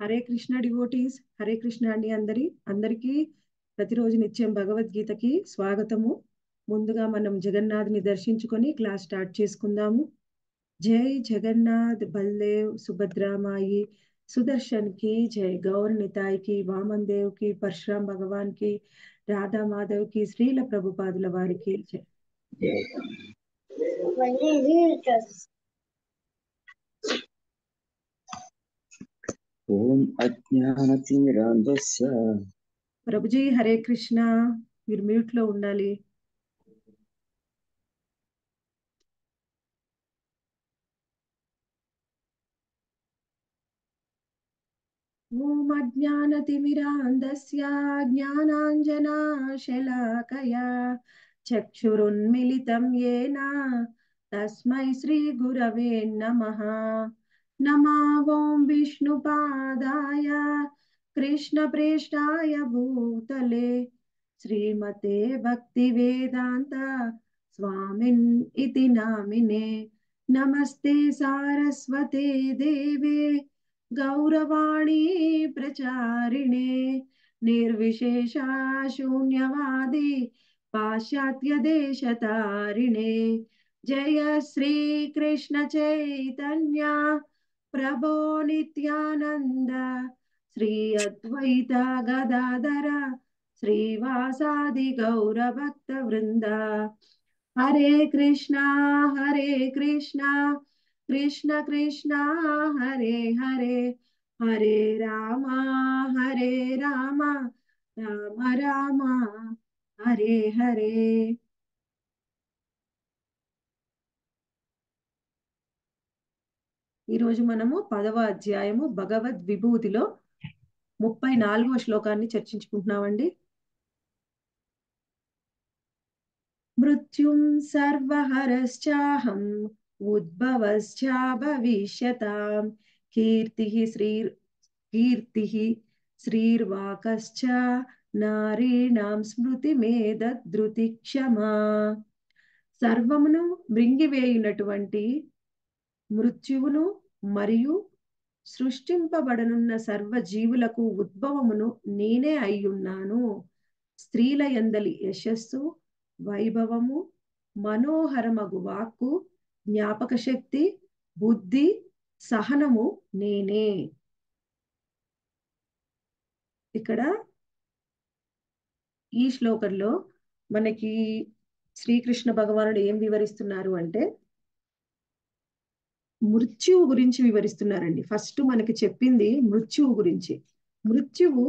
Hare Krishna devotees, Hare Krishna అండి. అందరికీ ప్రతిరోజు నిత్యం భగవద్గీతకి స్వాగతము. ముందుగా మనం జగన్నాథ్ని దర్శించుకొని క్లాస్ స్టార్ట్ చేసుకుందాము. జై జగన్నాథ్ బల్దేవ్ సుభద్రామాయి సుదర్శన్ కి జై, గౌర్ నితాయ్ కి, వామన్ దేవ్ కి, పరశురామ్ భగవాన్ కి, రాధా మాధవ్ కి, శ్రీల ప్రభుపాదుల వారికి జై. ఓం అజ్ఞానతిమిరాంధస్య ప్రభుజీ హరే కృష్ణ. మీరు మ్యూట్ లో ఉండాలి. ఓం అజ్ఞానతిమిరాంధస్య జ్ఞానాంజనాశలాకయా చక్షురున్మిలితం యేన తస్మై శ్రీ గురవే నమః. నమో ఓం విష్ణుపాదాయ కృష్ణప్రేష్ఠాయ భూతలే శ్రీమతే భక్తివేదాంత స్వామిన్ ఇతి నామినే. నమస్తే సారస్వతే దేవే గౌరవాణి ప్రచారిణే నిర్విశేషా శూన్యవాది పాశ్చాత్య దేశతారిణే. జయ శ్రీ కృష్ణ చైతన్య ప్రభో నిత్యానంద శ్రీ అద్వైత గదాధర శ్రీవాసాది గౌర భక్త వృంద. హరే కృష్ణ కృష్ణ కృష్ణ హరే హరే, హరే రామ రామ రామ హరే హరే. ఈరోజు మనము 10వ అధ్యాయము భగవద్ విభూతిలో 34వ శ్లోకాన్ని చర్చించుకుంటున్నామండి. మృత్యుం సర్వహరశ్చాహం ఉద్భవశ్చ భవిష్యతాం కీర్తిః శ్రీర్వాకశ్చ నారీణాం స్మృతిమేధృతి క్షమా. సర్వమును మృంగివేయునటువంటి మృత్యువును మరియు సృష్టింపబడనున్న సర్వజీవులకు ఉద్భవమును నేనే అయ్యున్నాను. స్త్రీల యందలి యశస్సు, వైభవము, మనోహరమగు వాక్కు, జ్ఞాపక శక్తి, బుద్ధి, సహనము నేనే. ఇక్కడ ఈ శ్లోకంలో మనకి శ్రీకృష్ణ భగవానుడు ఏం వివరిస్తున్నారు అంటే మృత్యువు గురించి వివరిస్తున్నారండి. ఫస్ట్ మనకి చెప్పింది మృత్యువు గురించి. మృత్యువు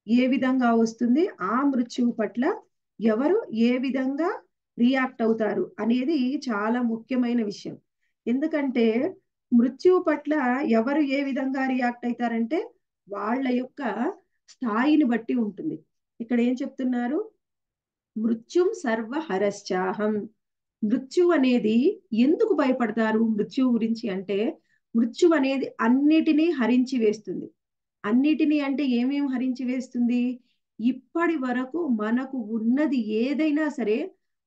ఏ విధంగా వస్తుంది, ఆ మృత్యువు పట్ల ఎవరు ఏ విధంగా రియాక్ట్ అవుతారు అనేది చాలా ముఖ్యమైన విషయం. ఎందుకంటే మృత్యువు పట్ల ఎవరు ఏ విధంగా రియాక్ట్ అవుతారంటే వాళ్ళ యొక్క స్థాయిని బట్టి ఉంటుంది. ఇక్కడ ఏం చెప్తున్నారు, మృత్యుం సర్వ హరశ్చాహం. మృత్యు అనేది ఎందుకు భయపడతారు మృత్యువు గురించి అంటే, మృత్యు అనేది అన్నిటినీ హరించి వేస్తుంది. అన్నిటినీ అంటే ఏమేమి హరించి వేస్తుంది, ఇప్పటి వరకు మనకు ఉన్నది ఏదైనా సరే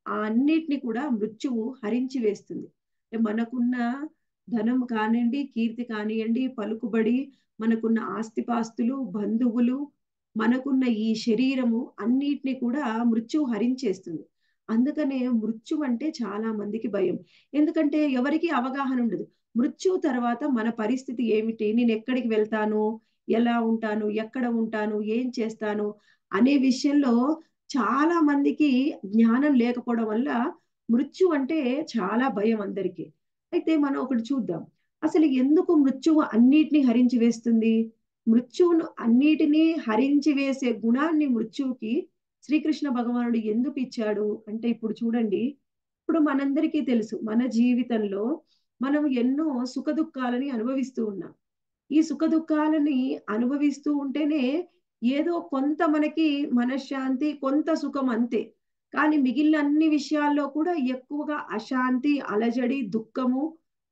ఆ అన్నిటిని కూడా మృత్యువు హరించి వేస్తుంది. మనకున్న ధనం కానివ్వండి, కీర్తి కానివ్వండి, పలుకుబడి, మనకున్న ఆస్తిపాస్తులు, బంధువులు, మనకున్న ఈ శరీరము అన్నిటిని కూడా మృత్యువు హరించేస్తుంది. అందుకనే మృత్యు అంటే చాలా మందికి భయం. ఎందుకంటే ఎవరికి అవగాహన ఉండదు. మృత్యు తర్వాత మన పరిస్థితి ఏమిటి, నేను ఎక్కడికి వెళ్తాను, ఎలా ఉంటాను, ఎక్కడ ఉంటాను, ఏం చేస్తాను అనే విషయంలో చాలా మందికి జ్ఞానం లేకపోవడం వల్ల మృత్యు అంటే చాలా భయం అందరికీ. అయితే మనం ఒకటి చూద్దాం, అసలు ఎందుకు మృత్యువు అన్నిటినీ హరించి వేస్తుంది. మృత్యువును అన్నిటినీ హరించి వేసే గుణాన్ని మృత్యువుకి శ్రీకృష్ణ భగవానుడు ఎందుకు ఇచ్చాడు అంటే, ఇప్పుడు చూడండి, ఇప్పుడు మనందరికీ తెలుసు మన జీవితంలో మనం ఎన్నో సుఖ దుఃఖాలని అనుభవిస్తూ ఉన్నాం. ఈ సుఖ దుఃఖాలని అనుభవిస్తూ ఉంటేనే ఏదో కొంత మనకి మనశ్శాంతి, కొంత సుఖం అంతే. కానీ మిగిలిన అన్ని విషయాల్లో కూడా ఎక్కువగా అశాంతి, అలజడి, దుఃఖము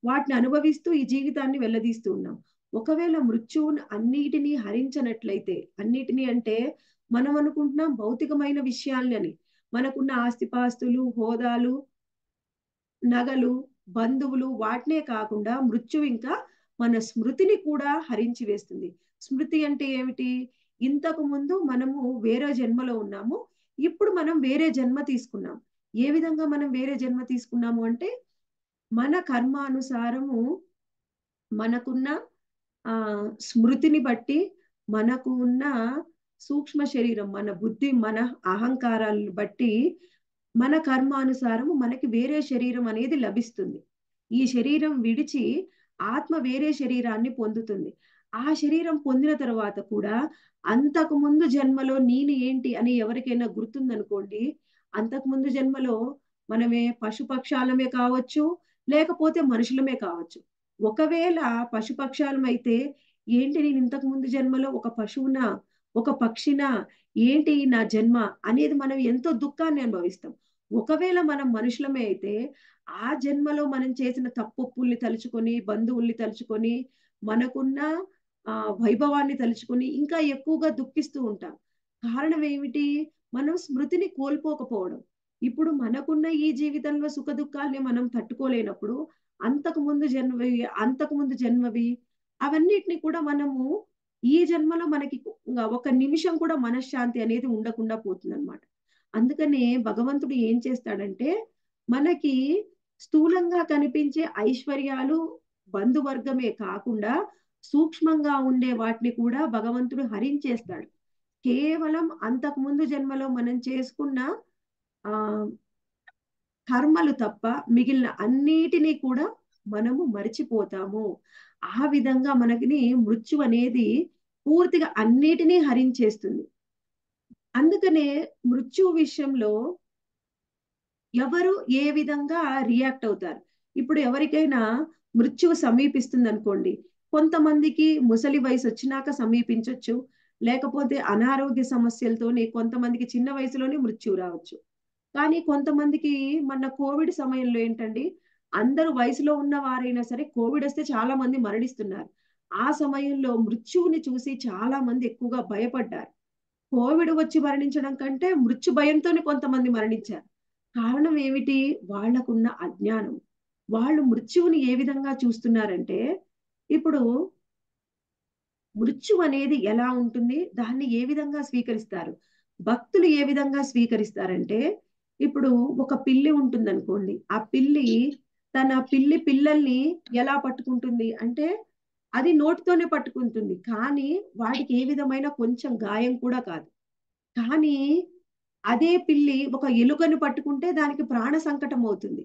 వాటిని అనుభవిస్తూ ఈ జీవితాన్ని వెల్లదీస్తూ ఉన్నాం. ఒకవేళ మృత్యువును అన్నిటినీ హరించనట్లయితే, అన్నిటినీ అంటే మనం అనుకుంటున్నాం భౌతికమైన విషయాలని, మనకున్న ఆస్తిపాస్తులు, హోదాలు, నగలు, బంధువులు, వాటినే కాకుండా మృత్యు ఇంకా మన స్మృతిని కూడా హరించి వేస్తుంది. స్మృతి అంటే ఏమిటి? ఇంతకు ముందు మనము వేరే జన్మలో ఉన్నాము, ఇప్పుడు మనం వేరే జన్మ తీసుకున్నాం. ఏ విధంగా మనం వేరే జన్మ తీసుకున్నాము అంటే, మన కర్మానుసారము మనకున్న స్మృతిని బట్టి, మనకు ఉన్న సూక్ష్మ శరీరం, మన బుద్ధి, మన అహంకారాలను బట్టి, మన కర్మానుసారము మనకి వేరే శరీరం అనేది లభిస్తుంది. ఈ శరీరం విడిచి ఆత్మ వేరే శరీరాన్ని పొందుతుంది. ఆ శరీరం పొందిన తర్వాత కూడా అంతకు ముందు జన్మలో నేను ఏంటి అని ఎవరికైనా గుర్తుందనుకోండి, అంతకు ముందు జన్మలో మనమే పశుపక్షాలమే కావచ్చు, లేకపోతే మనుషులమే కావచ్చు. ఒకవేళ పశుపక్షాలమైతే ఏంటి నేను ఇంతకు ముందు జన్మలో ఒక పశువునా, ఒక పక్షినా, ఏంటి నా జన్మ అనేది మనం ఎంతో దుఃఖాన్ని అనుభవిస్తాం. ఒకవేళ మనం మనుషులమే అయితే ఆ జన్మలో మనం చేసిన తప్పొప్పుల్ని తలుచుకొని, బంధువుల్ని తలుచుకొని, మనకున్న వైభవాన్ని తలుచుకొని ఇంకా ఎక్కువగా దుఃఖిస్తూ ఉంటాం. కారణం ఏమిటి? మనం స్మృతిని కోల్పోకపోవడం. ఇప్పుడు మనకున్న ఈ జీవితంలో సుఖదుఖాల్ని మనం తట్టుకోలేనప్పుడు అంతకు ముందు జన్మవి అవన్నిటిని కూడా మనము ఈ జన్మలో మనకి ఒక నిమిషం కూడా మనశ్శాంతి అనేది ఉండకుండా పోతుందన్నమాట. అందుకనే భగవంతుడు ఏం చేస్తాడంటే, మనకి స్థూలంగా కనిపించే ఐశ్వర్యాలు, బంధువర్గమే కాకుండా సూక్ష్మంగా ఉండే వాటిని కూడా భగవంతుడు హరించేస్తాడు. కేవలం అంతకు ముందు జన్మలో మనం చేసుకున్న ఆ కర్మలు తప్ప మిగిలిన అన్నిటినీ కూడా మనము మరిచిపోతాము. ఆ విధంగా మనకిని మృత్యు అనేది పూర్తిగా అన్నిటినీ హరించేస్తుంది. అందుకనే మృత్యు విషయంలో ఎవరు ఏ విధంగా రియాక్ట్ అవుతారు? ఇప్పుడు ఎవరికైనా మృత్యువు సమీపిస్తుందనుకోండి, కొంతమందికి ముసలి వయసు వచ్చినాక సమీపించొచ్చు. లేకపోతే అనారోగ్య సమస్యలతోని కొంతమందికి చిన్న వయసులోనే మృత్యువు రావచ్చు. కానీ కొంతమందికి మొన్న కోవిడ్ సమయంలో ఏంటండి, అందరూ వయసులో ఉన్న వారైనా సరే కోవిడ్ వస్తే చాలా మంది మరణిస్తున్నారు. ఆ సమయంలో మృత్యువుని చూసి చాలా మంది ఎక్కువగా భయపడ్డారు. కోవిడ్ వచ్చి మరణించడం కంటే మృత్యు భయంతోనే కొంతమంది మరణించారు. కారణం ఏమిటి? వాళ్ళకున్న అజ్ఞానం. వాళ్ళు మృత్యువుని ఏ విధంగా చూస్తున్నారంటే, ఇప్పుడు మృత్యు అనేది ఎలా ఉంటుంది? దాన్ని ఏ విధంగా స్వీకరిస్తారు? భక్తులు ఏ విధంగా స్వీకరిస్తారంటే, ఇప్పుడు ఒక పిల్లి ఉంటుందనుకోండి. ఆ పిల్లి తన పిల్లల్ని ఎలా పట్టుకుంటుంది అంటే, అది నోటితోనే పట్టుకుంటుంది. కానీ వాటికి ఏ విధమైన కొంచెం గాయం కూడా కాదు. కానీ అదే పిల్లి ఒక ఎలుకను పట్టుకుంటే దానికి ప్రాణ సంకటం అవుతుంది.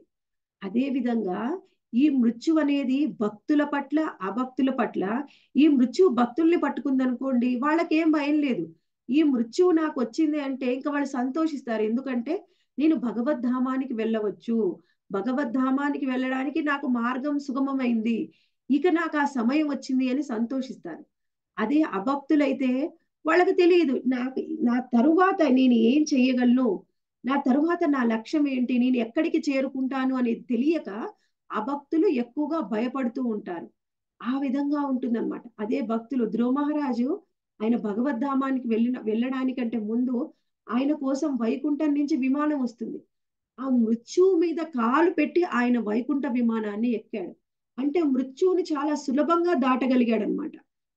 అదే విధంగా ఈ మృత్యువు అనేది భక్తుల పట్ల, అభక్తుల పట్ల, ఈ మృత్యువు భక్తుల్ని పట్టుకుందనుకోండి, వాళ్ళకేం భయం లేదు. ఈ మృత్యువు నాకొచ్చింది అంటే ఇంక వాళ్ళు సంతోషిస్తారు. ఎందుకంటే నేను భగవద్ధామానికి వెళ్ళవచ్చు. భగవద్ధామానికి వెళ్ళడానికి నాకు మార్గం సుగమమైంది. ఇక నాకు ఆ సమయం వచ్చింది అని సంతోషిస్తారు. అదే అభక్తులైతే వాళ్ళకి తెలియదు. నా తరువాత నేను ఏం చెయ్యగలను? నా తరువాత నా లక్ష్యం ఏంటి? నేను ఎక్కడికి చేరుకుంటాను అనేది తెలియక అభక్తులు ఎక్కువగా భయపడుతూ ఉంటారు. ఆ విధంగా ఉంటుందన్నమాట. అదే భక్తులు ధ్రువ మహారాజు ఆయన భగవద్ధామానికి వెళ్ళడానికంటే ముందు ఆయన కోసం వైకుంఠం నుంచి విమానం వస్తుంది. ఆ మృత్యువు మీద కాలు పెట్టి ఆయన వైకుంఠ విమానాన్ని ఎక్కాడు. అంటే మృత్యువుని చాలా సులభంగా దాటగలిగాడనమాట.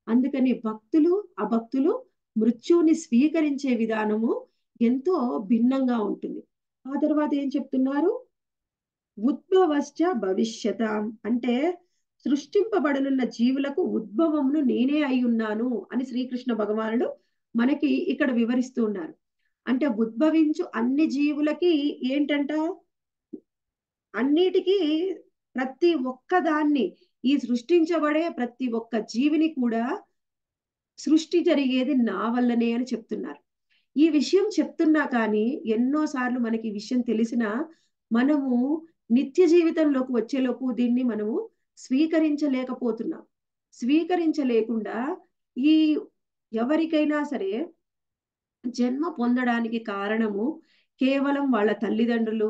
అందుకని భక్తులు, అభక్తులు మృత్యువుని స్వీకరించే విధానము ఎంతో భిన్నంగా ఉంటుంది. ఆ తర్వాత ఏం చెప్తున్నారు? ఉద్భవశ్చ భవిష్యతాం అంటే సృష్టింపబడనున్న జీవులకు ఉద్భవమును నేనే అయి ఉన్నాను అని శ్రీకృష్ణ భగవానుడు మనకి ఇక్కడ వివరిస్తూ ఉన్నారు. అంటే ఉద్భవించు అన్ని జీవులకి ఏంటంట, అన్నిటికీ ప్రతి ఒక్క దాన్ని, ఈ సృష్టించబడే ప్రతి ఒక్క జీవిని కూడా సృష్టి జరిగేది నా వల్లనే అని చెప్తున్నారు. ఈ విషయం చెప్తున్నా కానీ ఎన్నోసార్లు మనకి ఈ విషయం తెలిసినా మనము నిత్య జీవితంలోకి వచ్చేలోపు దీన్ని మనము స్వీకరించలేకపోతున్నాం. స్వీకరించలేకుండా ఈ ఎవరికైనా సరే జన్మ పొందడానికి కారణము కేవలం వాళ్ళ తల్లిదండ్రులు,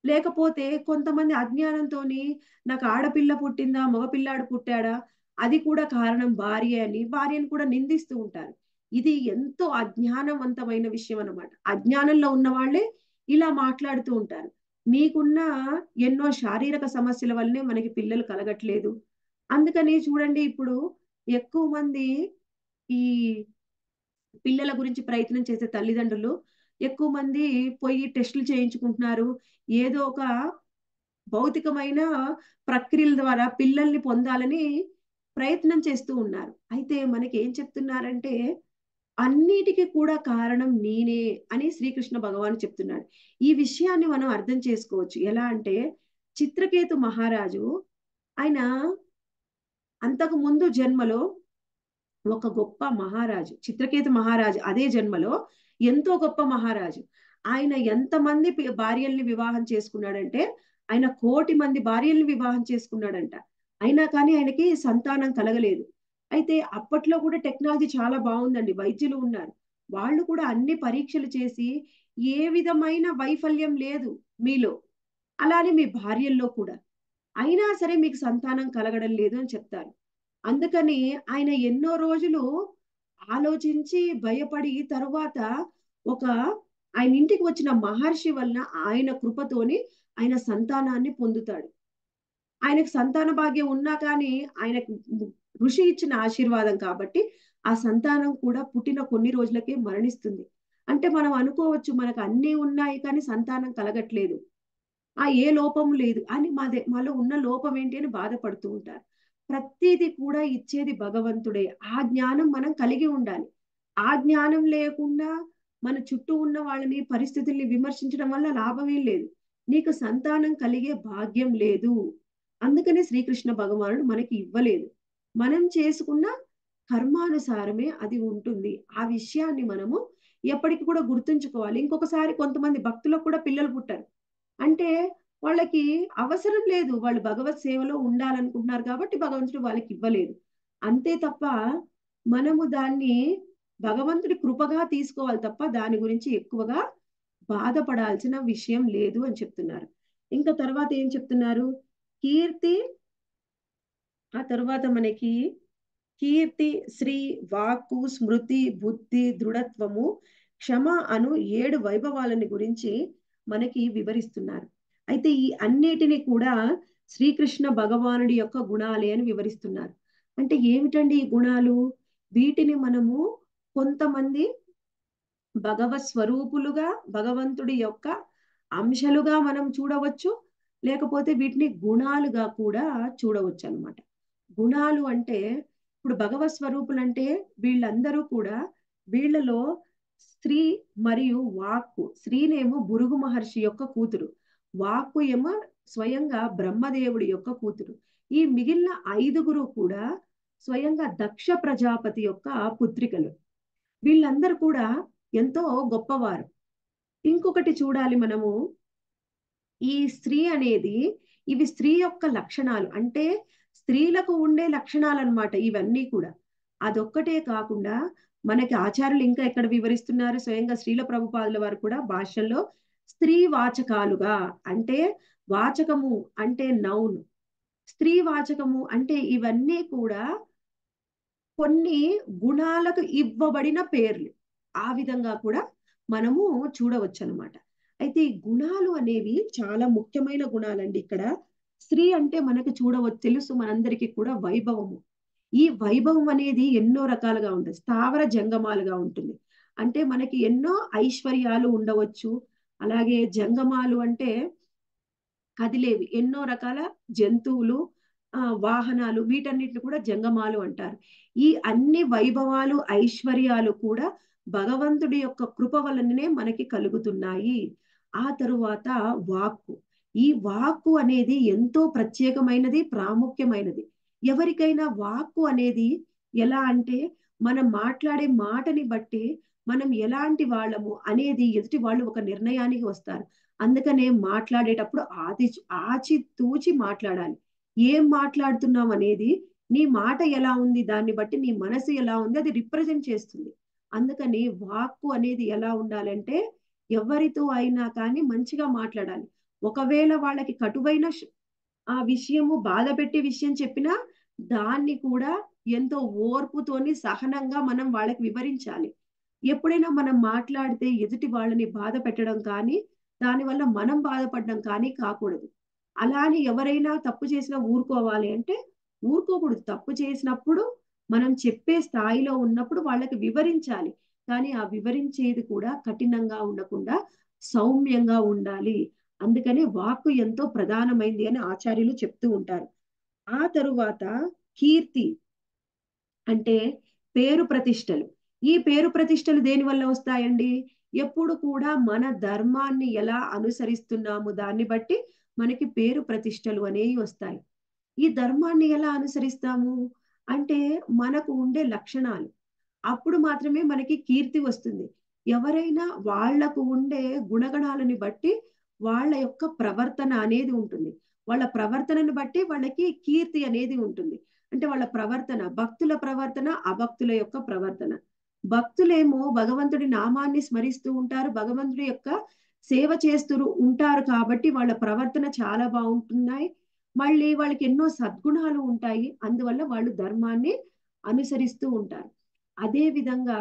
లేకపోతే కొంతమంది అజ్ఞానంతోని నాకు ఆడపిల్ల పుట్టిందా, మగపిల్లాడు పుట్టాడా, అది కూడా కారణం భార్య అని భార్యను కూడా నిందిస్తూ ఉంటారు. ఇది ఎంతో అజ్ఞానవంతమైన విషయం అన్నమాట. అజ్ఞానంలో ఉన్న వాళ్ళే ఇలా మాట్లాడుతూ ఉంటారు. మీకున్న ఎన్నో శారీరక సమస్యల వల్లనే మనకి పిల్లలు కలగట్లేదు. అందుకని చూడండి ఇప్పుడు ఎక్కువ మంది ఈ పిల్లల గురించి ప్రయత్నం చేసే తల్లిదండ్రులు ఎక్కువ మంది పోయి టెస్టులు చేయించుకుంటున్నారు. ఏదో ఒక భౌతికమైన ప్రక్రియల ద్వారా పిల్లల్ని పొందాలని ప్రయత్నం చేస్తూ ఉన్నారు. అయితే మనకి ఏం చెప్తున్నారంటే, అన్నిటికి కూడా కారణం నేనే అని శ్రీకృష్ణ భగవానుడు చెప్తున్నాడు. ఈ విషయాన్ని మనం అర్థం చేసుకోవచ్చు. ఎలా అంటే చిత్రకేతు మహారాజు ఆయన అంతకు ముందు జన్మలో ఒక గొప్ప మహారాజు. చిత్రకేతు మహారాజు అదే జన్మలో ఎంతో గొప్ప మహారాజు. ఆయన ఎంతమంది భార్యల్ని వివాహం చేసుకున్నాడంటే, ఆయన 1,00,00,000 మంది భార్యల్ని వివాహం చేసుకున్నాడంట. అయినా కానీ ఆయనకి సంతానం కలగలేదు. అయితే అప్పట్లో కూడా టెక్నాలజీ చాలా బాగుందండి. వైద్యులు ఉన్నారు. వాళ్ళు కూడా అన్ని పరీక్షలు చేసి, ఏ విధమైన వైఫల్యం లేదు మీలో. అలానే మీ భార్యల్లో కూడా. అయినా సరే మీకు సంతానం కలగడం లేదు అని చెప్తారు. అందుకని ఆయన ఎన్నో రోజులు ఆలోచించి భయపడి తరువాత ఒక ఆయన ఇంటికి వచ్చిన మహర్షి వలన ఆయన కృపతోని ఆయన సంతానాన్ని పొందుతాడు. ఆయనకు సంతాన భాగ్యం ఉన్నా కానీ ఆయనకు ఋషి ఇచ్చిన ఆశీర్వాదం కాబట్టి ఆ సంతానం కూడా పుట్టిన కొన్ని రోజులకే మరణిస్తుంది. అంటే మనం అనుకోవచ్చు మనకు అన్నీ ఉన్నాయి కానీ సంతానం కలగట్లేదు. ఏ లోపం లేదు అని మాలో ఉన్న లోపం ఏంటి అని బాధపడుతూ ఉంటారు. ప్రతిదీ కూడా ఇచ్చేది భగవంతుడే. ఆ జ్ఞానం మనం కలిగి ఉండాలి. ఆ జ్ఞానం లేకుండా మన చుట్టూ ఉన్న వాళ్ళని పరిస్థితుల్ని విమర్శించడం వల్ల లాభమేం లేదు. నీకు సంతానం కలిగే భాగ్యం లేదు. అందుకనే శ్రీకృష్ణ భగవానుడు మనకి ఇవ్వలేదు. మనం చేసుకున్న కర్మానుసారమే అది ఉంటుంది. ఆ విషయాన్ని మనము ఎప్పటికి కూడా గుర్తుంచుకోవాలి. ఇంకొకసారి కొంతమంది భక్తులకు కూడా పిల్లలు పుట్టారు. అంటే వాళ్ళకి అవసరం లేదు. వాళ్ళు భగవత్ సేవలో ఉండాలనుకుంటున్నారు కాబట్టి భగవంతుడు వాళ్ళకి ఇవ్వలేదు. అంతే తప్ప మనము దాన్ని భగవంతుడి కృపగా తీసుకోవాలి తప్ప దాని గురించి ఎక్కువగా బాధపడాల్సిన విషయం లేదు అని చెప్తున్నారు. ఇంకా తర్వాత ఏం చెప్తున్నారు? కీర్తి ఆ తర్వాత మనకి కీర్తి, శ్రీ, వాక్కు, స్మృతి, బుద్ధి, దృఢత్వము, క్షమ అను 7 వైభవాలని గురించి మనకి వివరిస్తున్నారు. అయితే ఈ అన్నిటిని కూడా శ్రీకృష్ణ భగవానుడి యొక్క గుణాలే అని వివరిస్తున్నారు. అంటే ఏమిటండి ఈ గుణాలు? వీటిని మనము కొంతమంది భగవత్ స్వరూపులుగా భగవంతుడి యొక్క అంశలుగా మనం చూడవచ్చు. లేకపోతే వీటిని గుణాలుగా కూడా చూడవచ్చు అన్నమాట. గుణాలు అంటే ఇప్పుడు భగవత్ స్వరూపులు అంటే వీళ్ళందరూ కూడా వీళ్ళలో స్త్రీ మరియు వాక్కు. స్త్రీనేమో భృగు మహర్షి యొక్క కూతురు. వాక్కు ఏమో స్వయంగా బ్రహ్మదేవుడి యొక్క కూతురు. ఈ మిగిలిన 5గురు కూడా స్వయంగా దక్ష ప్రజాపతి యొక్క పుత్రికలు. వీళ్ళందరూ కూడా ఎంతో గొప్పవారు. ఇంకొకటి చూడాలి మనము, ఈ స్త్రీ అనేది ఇవి స్త్రీ యొక్క లక్షణాలు. అంటే స్త్రీలకు ఉండే లక్షణాలు అన్నమాట ఇవన్నీ కూడా. అదొక్కటే కాకుండా మనకి ఆచార్యులు ఇంకా ఎక్కడ వివరిస్తున్నారు, స్వయంగా శ్రీల ప్రభుపాదుల వారు కూడా భాషల్లో స్త్రీ వాచకాలుగా, అంటే వాచకము అంటే నౌన్, స్త్రీ వాచకము అంటే ఇవన్నీ కూడా కొన్ని గుణాలకు ఇవ్వబడిన పేర్లు. ఆ విధంగా కూడా మనము చూడవచ్చు అనమాట. అయితే ఈ గుణాలు అనేవి చాలా ముఖ్యమైన గుణాలండి ఇక్కడ. స్త్రీ అంటే మనకు చూడవచ్చు, తెలుసు మనందరికీ కూడా వైభవము. ఈ వైభవం అనేది ఎన్నో రకాలుగా ఉంటుంది. స్థావర జంగమాలుగా ఉంటుంది. అంటే మనకి ఎన్నో ఐశ్వర్యాలు ఉండవచ్చు. అలాగే జంగమాలు అంటే కదిలేవి ఎన్నో రకాల జంతువులు, వాహనాలు, వీటన్నిటిని కూడా జంగమాలు అంటారు. ఈ అన్ని వైభవాలు, ఐశ్వర్యాలు కూడా భగవంతుడి యొక్క కృప వలననే మనకి కలుగుతున్నాయి. ఆ తరువాత వాక్కు. ఈ వాక్కు అనేది ఎంతో ప్రత్యేకమైనది, ప్రాముఖ్యమైనది. ఎవరికైనా వాక్కు అనేది ఎలా అంటే మనం మాట్లాడే మాటని బట్టి మనం ఎలాంటి వాళ్ళము అనేది ఎదుటి వాళ్ళు ఒక నిర్ణయానికి వస్తారు. అందుకనే మాట్లాడేటప్పుడు ఆచితూచి మాట్లాడాలి. ఏం మాట్లాడుతున్నాం అనేది, నీ మాట ఎలా ఉంది దాన్ని బట్టి నీ మనసు ఎలా ఉంది అది రిప్రజెంట్ చేస్తుంది. అందుకని వాక్కు అనేది ఎలా ఉండాలంటే ఎవరితో అయినా కానీ మంచిగా మాట్లాడాలి. ఒకవేళ వాళ్ళకి కటువైన ఆ విషయము బాధ పెట్టే విషయం చెప్పినా దాన్ని కూడా ఎంతో ఓర్పుతోని సహనంగా మనం వాళ్ళకి వివరించాలి. ఎప్పుడైనా మనం మాట్లాడితే ఎదుటి వాళ్ళని బాధ పెట్టడం కానీ, దానివల్ల మనం బాధపడడం కానీ కాకూడదు. అలా అని ఎవరైనా తప్పు చేసినా ఊరుకోవాలి అంటే ఊరుకోకూడదు. తప్పు చేసినప్పుడు మనం చెప్పే స్థాయిలో ఉన్నప్పుడు వాళ్ళకి వివరించాలి. కానీ ఆ వివరించేది కూడా కఠినంగా ఉండకుండా సౌమ్యంగా ఉండాలి. అందుకని వాక్కు ఎంతో ప్రధానమైంది అని ఆచార్యులు చెప్తూ ఉంటారు. ఆ తరువాత కీర్తి అంటే పేరు ప్రతిష్టలు. ఈ పేరు ప్రతిష్టలు దేని వల్ల వస్తాయండి? ఎప్పుడు కూడా మన ధర్మాన్ని ఎలా అనుసరిస్తున్నాము దాన్ని బట్టి మనకి పేరు ప్రతిష్టలు అనేవి వస్తాయి. ఈ ధర్మాన్ని ఎలా అనుసరిస్తాము అంటే మనకు ఉండే లక్షణాలు. అప్పుడు మాత్రమే మనకి కీర్తి వస్తుంది. ఎవరైనా వాళ్లకు ఉండే గుణగణాలని బట్టి వాళ్ళ యొక్క ప్రవర్తన అనేది ఉంటుంది. వాళ్ళ ప్రవర్తనను బట్టి వాళ్ళకి కీర్తి అనేది ఉంటుంది. అంటే వాళ్ళ ప్రవర్తన, భక్తుల ప్రవర్తన, అభక్తుల యొక్క ప్రవర్తన. భక్తులేమో భగవంతుడి నామాన్ని స్మరిస్తూ ఉంటారు. భగవంతుడి యొక్క సేవ చేస్తూ ఉంటారు కాబట్టి వాళ్ళ ప్రవర్తన చాలా బాగుంటున్నాయి. మళ్ళీ వాళ్ళకి ఎన్నో సద్గుణాలు ఉంటాయి. అందువల్ల వాళ్ళు ధర్మాన్ని అనుసరిస్తూ ఉంటారు. అదే విధంగా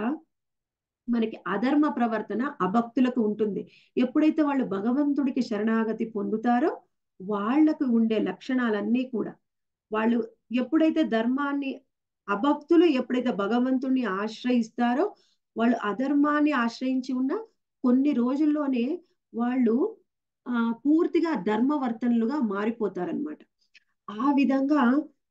మనకి అధర్మ ప్రవర్తన అభక్తులకు ఉంటుంది. ఎప్పుడైతే వాళ్ళు భగవంతుడికి శరణాగతి పొందుతారో వాళ్ళకు ఉండే లక్షణాలన్నీ కూడా వాళ్ళు ఎప్పుడైతే ధర్మాన్ని అభక్తులు ఎప్పుడైతే భగవంతుణ్ణి ఆశ్రయిస్తారో వాళ్ళు అధర్మాన్ని ఆశ్రయించి ఉన్న కొన్ని రోజుల్లోనే వాళ్ళు పూర్తిగా ధర్మవర్తనులుగా మారిపోతారనమాట. ఆ విధంగా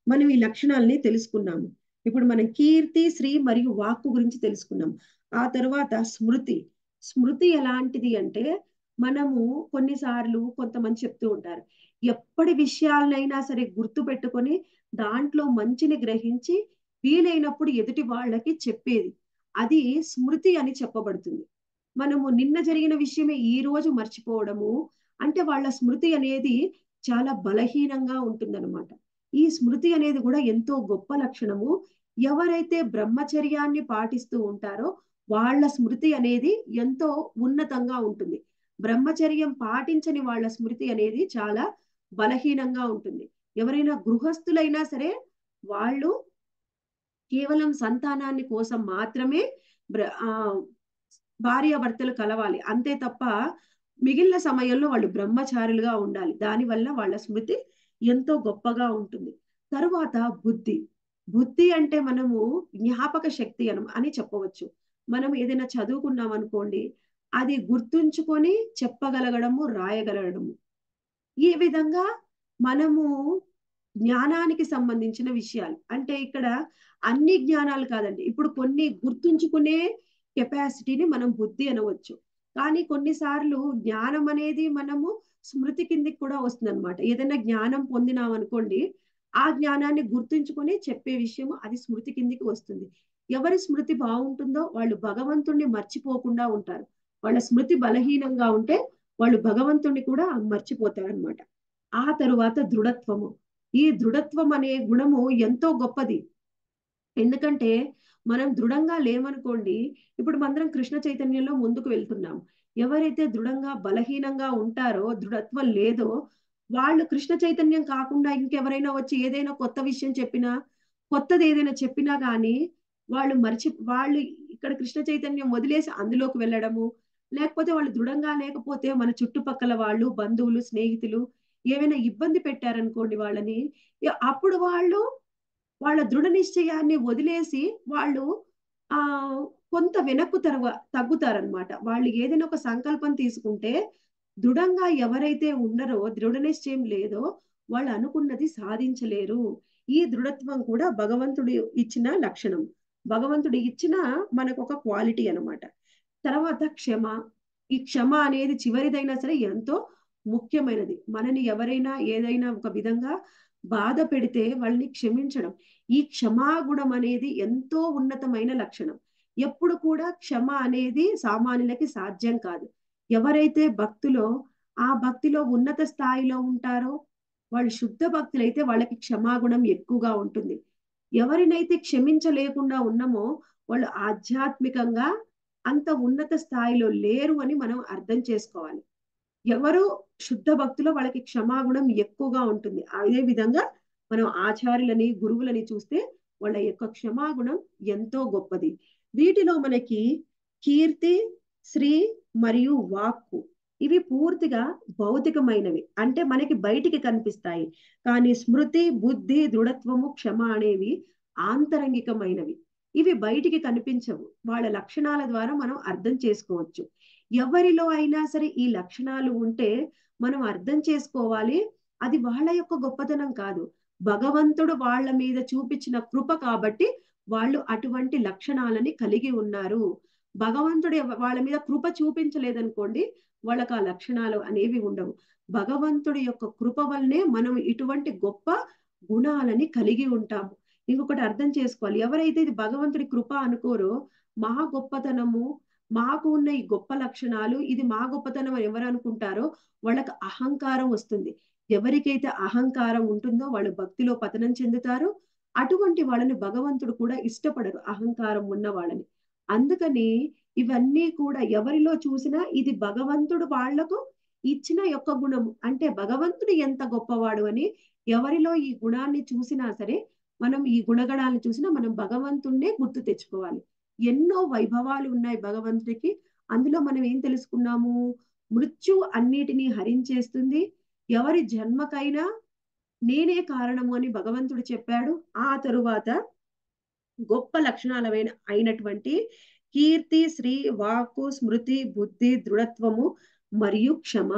మనం ఈ లక్షణాలని తెలుసుకున్నాము. ఇప్పుడు మనం కీర్తి, శ్రీ మరియు వాక్కు గురించి తెలుసుకున్నాం. ఆ తర్వాత స్మృతి. స్మృతి ఎలాంటిది అంటే మనము కొన్నిసార్లు కొంతమంది చెప్తూ ఉంటారు. ఎప్పటి విషయాలనైనా సరే గుర్తు పెట్టుకొని దాంట్లో మంచిని గ్రహించి వీలైనప్పుడు ఎదుటి వాళ్ళకి చెప్పేది. అది స్మృతి అని చెప్పబడుతుంది. మనము నిన్న జరిగిన విషయమే ఈ రోజు మర్చిపోవడము అంటే వాళ్ళ స్మృతి అనేది చాలా బలహీనంగా ఉంటుందన్నమాట. ఈ స్మృతి అనేది కూడా ఎంతో గొప్ప లక్షణము. ఎవరైతే బ్రహ్మచర్యాన్ని పాటిస్తూ ఉంటారో వాళ్ళ స్మృతి అనేది ఎంతో ఉన్నతంగా ఉంటుంది. బ్రహ్మచర్యం పాటించని వాళ్ళ స్మృతి అనేది చాలా బలహీనంగా ఉంటుంది. ఎవరైనా గృహస్థులైనా సరే వాళ్ళు కేవలం సంతానాన్ని కోసం మాత్రమే భార్యాభర్తలు కలవాలి. అంతే తప్ప మిగిలిన సమయంలో వాళ్ళు బ్రహ్మచారులుగా ఉండాలి. దానివల్ల వాళ్ళ స్మృతి ఎంతో గొప్పగా ఉంటుంది. తరువాత బుద్ధి. బుద్ధి అంటే మనము జ్ఞాపక శక్తి అని చెప్పవచ్చు. మనం ఏదైనా చదువుకున్నాం అనుకోండి, అది గుర్తుంచుకొని చెప్పగలగడము, రాయగలగడము. ఈ విధంగా మనము జ్ఞానానికి సంబంధించిన విషయాలు అంటే ఇక్కడ అన్ని జ్ఞానాలు కాదండి. ఇప్పుడు కొన్ని గుర్తుంచుకునే కెపాసిటీని మనం బుద్ధి అనవచ్చు. కానీ కొన్నిసార్లు జ్ఞానం అనేది మనము స్మృతి కిందికి కూడా వస్తుందన్నమాట. ఏదైనా జ్ఞానం పొందినాం అనుకోండి, ఆ జ్ఞానాన్ని గుర్తుంచుకొని చెప్పే విషయం అది స్మృతి కిందికి వస్తుంది. ఎవరి స్మృతి బాగుంటుందో వాళ్ళు భగవంతుణ్ణి మర్చిపోకుండా ఉంటారు. వాళ్ళ స్మృతి బలహీనంగా ఉంటే వాళ్ళు భగవంతుణ్ణి కూడా మర్చిపోతారనమాట. ఆ తరువాత దృఢత్వము. ఈ దృఢత్వం అనే గుణము ఎంతో గొప్పది. ఎందుకంటే మనం దృఢంగా లేమనుకోండి, ఇప్పుడు మందరం కృష్ణ చైతన్యంలో ముందుకు వెళ్తున్నాం. ఎవరైతే దృఢంగా బలహీనంగా ఉంటారో, దృఢత్వం లేదో వాళ్ళు కృష్ణ చైతన్యం కాకుండా ఇంకెవరైనా వచ్చి ఏదైనా కొత్త విషయం చెప్పినా, కొత్తది ఏదైనా చెప్పినా కానీ వాళ్ళు ఇక్కడ కృష్ణ చైతన్యం వదిలేసి అందులోకి వెళ్ళడము, లేకపోతే వాళ్ళు దృఢంగా లేకపోతే మన చుట్టుపక్కల వాళ్ళు, బంధువులు, స్నేహితులు ఏమైనా ఇబ్బంది పెట్టారనుకోండి వాళ్ళని, అప్పుడు వాళ్ళ దృఢ నిశ్చయాన్ని వదిలేసి వాళ్ళు ఆ కొంత వెనక్కు తగ్గుతారనమాట. వాళ్ళు ఏదైనా ఒక సంకల్పం తీసుకుంటే దృఢంగా ఎవరైతే ఉండరో, దృఢ నిశ్చయం లేదో వాళ్ళు అనుకున్నది సాధించలేరు. ఈ దృఢత్వం కూడా భగవంతుడు ఇచ్చిన లక్షణం. భగవంతుడు ఇచ్చిన మనకు ఒక క్వాలిటీ అనమాట. తర్వాత క్షమ. ఈ క్షమ అనేది చివరిదైనా సరే ఎంతో ముఖ్యమైనది. మనని ఎవరైనా ఏదైనా ఒక విధంగా బాధ పెడితే వాళ్ళని క్షమించడం. ఈ క్షమాగుణం అనేది ఎంతో ఉన్నతమైన లక్షణం. ఎప్పుడు కూడా క్షమ అనేది సామాన్యులకి సాధ్యం కాదు. ఎవరైతే భక్తులో ఆ భక్తిలో ఉన్నత స్థాయిలో ఉంటారో వాళ్ళు శుద్ధ భక్తులైతే వాళ్ళకి క్షమాగుణం ఎక్కువగా ఉంటుంది. ఎవరినైతే క్షమించలేకుండా ఉన్నామో వాళ్ళు ఆధ్యాత్మికంగా అంత ఉన్నత స్థాయిలో లేరు అని మనం అర్థం చేసుకోవాలి. ఎవరు శుద్ధ భక్తులో వాళ్ళకి క్షమాగుణం ఎక్కువగా ఉంటుంది. అదే విధంగా మనం ఆచార్యులని, గురువులని చూస్తే వాళ్ళ యొక్క క్షమాగుణం ఎంతో గొప్పది. వీటిలో మనకి కీర్తి, శ్రీ మరియు వాక్కు ఇవి పూర్తిగా భౌతికమైనవి, అంటే మనకి బయటికి కనిపిస్తాయి. కానీ స్మృతి, బుద్ధి, దృఢత్వము, క్షమ అనేవి ఆంతరంగికమైనవి. ఇవి బయటికి కనిపించవు, వాళ్ళ లక్షణాల ద్వారా మనం అర్థం చేసుకోవచ్చు. ఎవరిలో అయినా సరే ఈ లక్షణాలు ఉంటే మనం అర్థం చేసుకోవాలి, అది వాళ్ళ యొక్క గొప్పతనం కాదు, భగవంతుడు వాళ్ళ మీద చూపించిన కృప కాబట్టి వాళ్ళు అటువంటి లక్షణాలని కలిగి ఉన్నారు. భగవంతుడు వాళ్ళ మీద కృప చూపించలేదనుకోండి, వాళ్ళకి ఆ లక్షణాలు అనేవి ఉండవు. భగవంతుడి యొక్క కృప వల్లనే మనం ఇటువంటి గొప్ప గుణాలని కలిగి ఉంటాము. ఇంకొకటి అర్థం చేసుకోవాలి, ఎవరైతే ఇది భగవంతుడి కృప అనుకోరో, మా గొప్పతనము, మాకు ఉన్న ఈ గొప్ప లక్షణాలు ఇది మా గొప్పతనం అని ఎవరు అనుకుంటారో వాళ్ళకి అహంకారం వస్తుంది. ఎవరికైతే అహంకారం ఉంటుందో వాళ్ళు భక్తిలో పతనం చెందుతారు. అటువంటి వాళ్ళని భగవంతుడు కూడా ఇష్టపడరు, అహంకారం ఉన్న వాళ్ళని. అందుకని ఇవన్నీ కూడా ఎవరిలో చూసినా ఇది భగవంతుడు వాళ్లకు ఇచ్చిన యొక్క గుణము, అంటే భగవంతుడు ఎంత గొప్పవాడు అని ఎవరిలో ఈ గుణాన్ని చూసినా సరే, మనం ఈ గుణగణాలను చూసినా మనం భగవంతుణ్ణే గుర్తు తెచ్చుకోవాలి. ఎన్నో వైభవాలు ఉన్నాయి భగవంతుడికి. అందులో మనం ఏం తెలుసుకున్నాము? మృత్యు అన్నిటినీ హరించేస్తుంది. ఎవరి జన్మకైనా నేనే కారణము అని భగవంతుడు చెప్పాడు. ఆ తరువాత గొప్ప లక్షణాలైన అయినటువంటి కీర్తి, శ్రీ, వాక్కు, స్మృతి, బుద్ధి, దృఢత్వము మరియు క్షమ,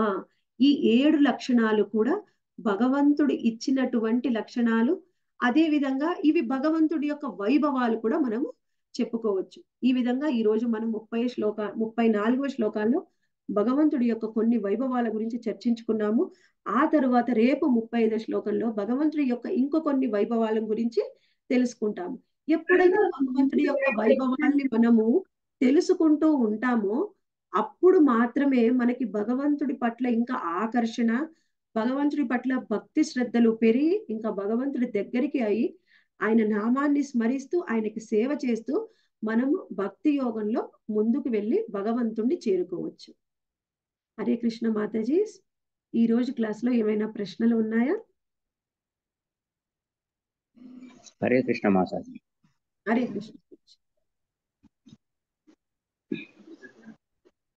ఈ 7 లక్షణాలు కూడా భగవంతుడు ఇచ్చినటువంటి లక్షణాలు. అదే విధంగా ఇవి భగవంతుడి యొక్క వైభవాలు కూడా మనము చెప్పుకోవచ్చు. ఈ విధంగా ఈ రోజు మనం 34వ శ్లోకాల్లో భగవంతుడి యొక్క కొన్ని వైభవాల గురించి చర్చించుకున్నాము. ఆ తరువాత రేపు 35వ శ్లోకంలో భగవంతుడి యొక్క ఇంకో కొన్ని వైభవాల గురించి తెలుసుకుంటాము. ఎప్పుడైతే భగవంతుడి యొక్క వైభవాన్ని మనము తెలుసుకుంటూ ఉంటామో అప్పుడు మాత్రమే మనకి భగవంతుడి పట్ల ఇంకా ఆకర్షణ, భగవంతుడి పట్ల భక్తి శ్రద్ధలు పెరిగి ఇంకా భగవంతుడి దగ్గరికి అయి ఆయన నామాన్ని స్మరిస్తూ ఆయనకి సేవ చేస్తూ మనము భక్తి యోగంలో ముందుకు వెళ్ళి భగవంతుణ్ణి చేరుకోవచ్చు. హరే కృష్ణ మాతాజీ. ఈ రోజు క్లాస్ లో ఏమైనా ప్రశ్నలు ఉన్నాయా? హరే కృష్ణ మాతాజీ. హరే కృష్ణ.